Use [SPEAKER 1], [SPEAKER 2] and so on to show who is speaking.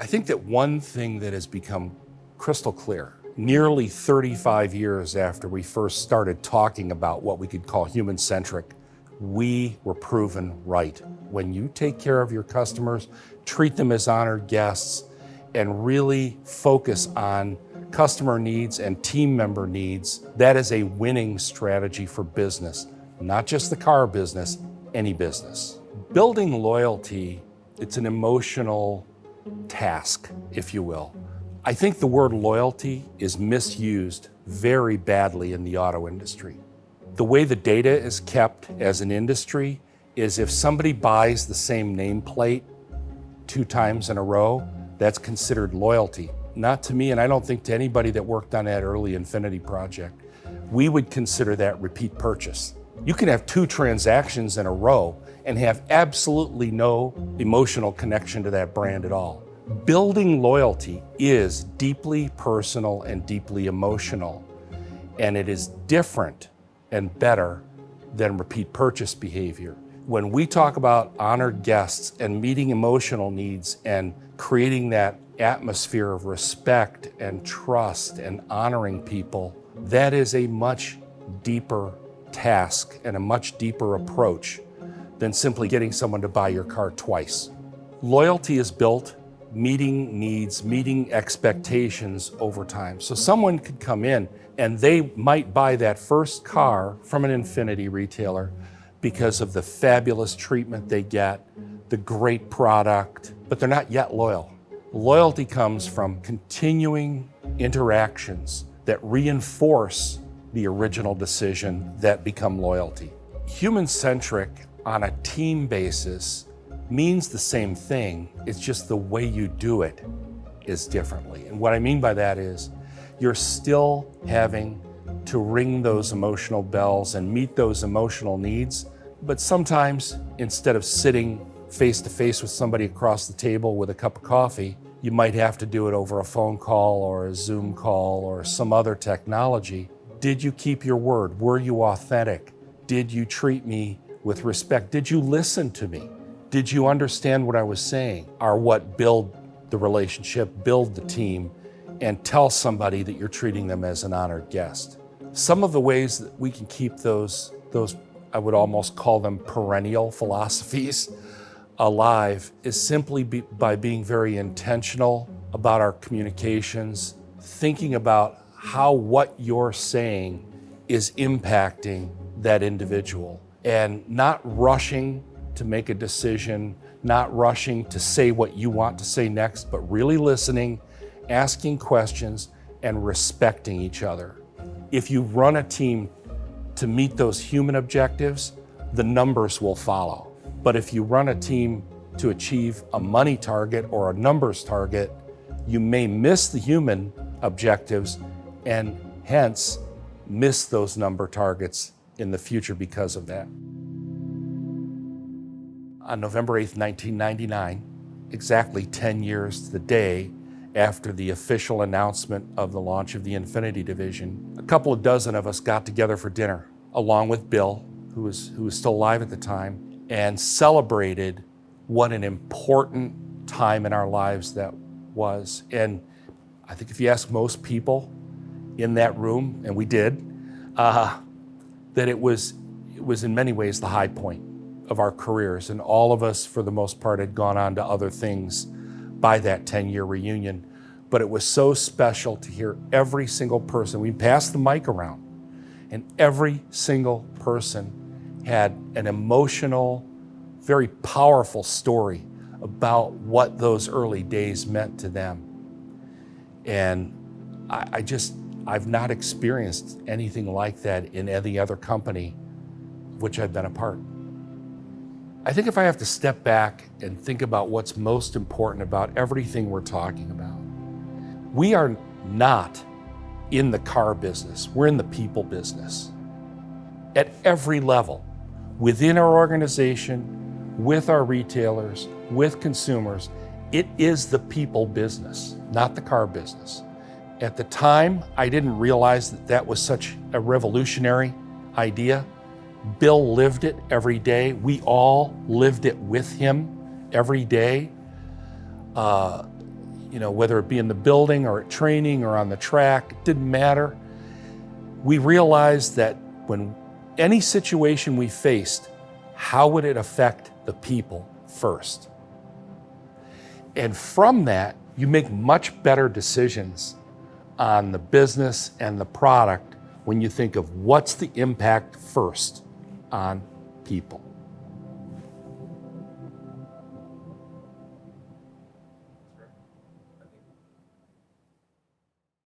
[SPEAKER 1] I think that one thing that has become crystal clear, nearly 35 years after we first started talking about what we could call human-centric, we were proven right. When you take care of your customers, treat them as honored guests, and really focus on customer needs and team member needs, that is a winning strategy for business, not just the car business, any business. Building loyalty, it's an emotional task, if you will. I think the word loyalty is misused very badly in the auto industry. The way the data is kept as an industry is if somebody buys the same nameplate 2 times in a row, that's considered loyalty. Not to me, and I don't think to anybody that worked on that early INFINITI project. We would consider that repeat purchase. You can have 2 transactions in a row and have absolutely no emotional connection to that brand at all. Building loyalty is deeply personal and deeply emotional, and it is different and better than repeat purchase behavior. When we talk about honored guests and meeting emotional needs and creating that atmosphere of respect and trust and honoring people, that is a much deeper task and a much deeper approach than simply getting someone to buy your car twice. Loyalty is built meeting needs, meeting expectations over time. So someone could come in and they might buy that first car from an INFINITI retailer because of the fabulous treatment they get, the great product, but they're not yet loyal. Loyalty comes from continuing interactions that reinforce the original decision that become loyalty. Human-centric on a team basis means the same thing, it's just the way you do it is differently. And what I mean by that is you're still having to ring those emotional bells and meet those emotional needs, but sometimes instead of sitting face to face with somebody across the table with a cup of coffee, you might have to do it over a phone call or a Zoom call or some other technology. Did you keep your word? Were you authentic? Did you treat me with respect? Did you listen to me? Did you understand what I was saying? Are what build the relationship, build the team, and tell somebody that you're treating them as an honored guest. Some of the ways that we can keep those I would almost call them perennial philosophies alive is simply by being very intentional about our communications, thinking about how what you're saying is impacting that individual, and not rushing to make a decision, not rushing to say what you want to say next, but really listening, asking questions, and respecting each other. If you run a team to meet those human objectives, the numbers will follow. But if you run a team to achieve a money target or a numbers target, you may miss the human objectives and hence miss those number targets in the future because of that. On November 8th, 1999, exactly 10 years to the day after the official announcement of the launch of the INFINITI division, a couple of dozen of us got together for dinner, along with Bill, who was still alive at the time, and celebrated what an important time in our lives that was. And I think if you ask most people in that room, and we did, that it was in many ways the high point of our careers, and all of us, for the most part, had gone on to other things by that 10-year reunion. But it was so special to hear every single person. We passed the mic around, and every single person had an emotional, very powerful story about what those early days meant to them. And I've not experienced anything like that in any other company of which I've been a part. I think if I have to step back and think about what's most important about everything we're talking about, we are not in the car business, we're in the people business. At every level, within our organization, with our retailers, with consumers, it is the people business, not the car business. At the time, I didn't realize that that was such a revolutionary idea. Bill lived it every day. We all lived it with him every day. whether it be in the building or at training or on the track, it didn't matter. We realized that when any situation we faced, how would it affect the people first? And from that, you make much better decisions on the business and the product when you think of what's the impact first on people.